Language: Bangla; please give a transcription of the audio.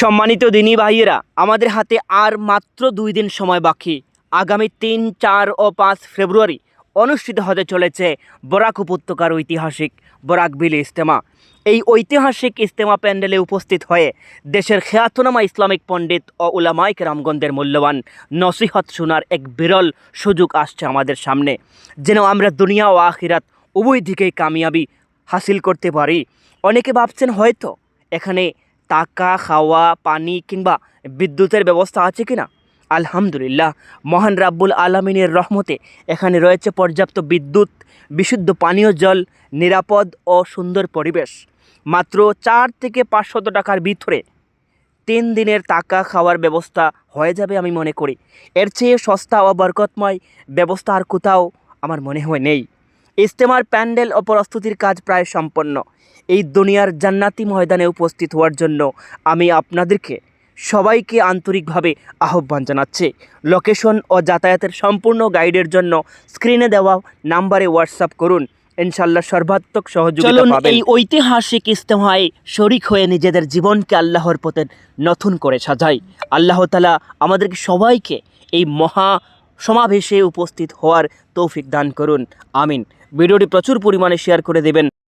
সম্মানিত দিনী ভাইয়েরা, আমাদের হাতে আর মাত্র 2 দিন সময় বাকি। আগামী 3, 4 ও 5 ফেব্রুয়ারি অনুষ্ঠিত হতে চলেছে বরাক উপত্যকার ঐতিহাসিক বরাকবিল ইজতেমা। এই ঐতিহাসিক ইজতেমা প্যান্ডেলে উপস্থিত হয়ে দেশের খ্যাতনামা ইসলামিক পণ্ডিত ও উলামায়ে কেরামগণদের মূল্যবান নসিহত শোনার এক বিরল সুযোগ আসছে আমাদের সামনে, যেন আমরা দুনিয়া ও আখিরাত উভয় দিকেই কামিয়াবি হাসিল করতে পারি। অনেকে ভাবছেন হয়তো এখানে টাকা, খাওয়া, পানি কিংবা বিদ্যুতের ব্যবস্থা আছে কিনা। আলহামদুলিল্লাহ, মহান রাব্বুল আলামিনের রহমতে এখানে রয়েছে পর্যাপ্ত বিদ্যুৎ, বিশুদ্ধ পানীয় জল, নিরাপদ ও সুন্দর পরিবেশ। মাত্র 4 থেকে 500 টাকার ভিতরে 3 দিনের টাকা খাওয়ার ব্যবস্থা হয়ে যাবে আমি মনে করি। এর চেয়ে সস্তা ও বরকতময় ব্যবস্থা আর কোথাও আমার মনে হয় নেই। ইজতেমার প্যান্ডেল ও প্রস্তুতির কাজ প্রায় সম্পন্ন। এই দুনিয়ার জান্নাতি ময়দানে উপস্থিত হওয়ার জন্য আমি আপনাদেরকে সবাইকে আন্তরিকভাবে আহ্বান জানাচ্ছি। লোকেশন ও যাতায়াতের সম্পূর্ণ গাইডের জন্য স্ক্রিনে দেওয়া নাম্বারে হোয়াটসঅ্যাপ করুন। ইনশাআল্লাহ সর্বাত্মক সহযোগিতা পাবেন। এই ঐতিহাসিক ইজতেমায় শরীক হয়ে নিজেদের জীবনকে আল্লাহর পথে নতুন করে সাজাই। আল্লাহ তাআলা আমাদেরকে সবাইকে এই মহা সমাবেশে উপস্থিত হওয়ার তৌফিক দান করুন, আমিন। ভিডিওটি প্রচুর পরিমাণে শেয়ার করে দেবেন।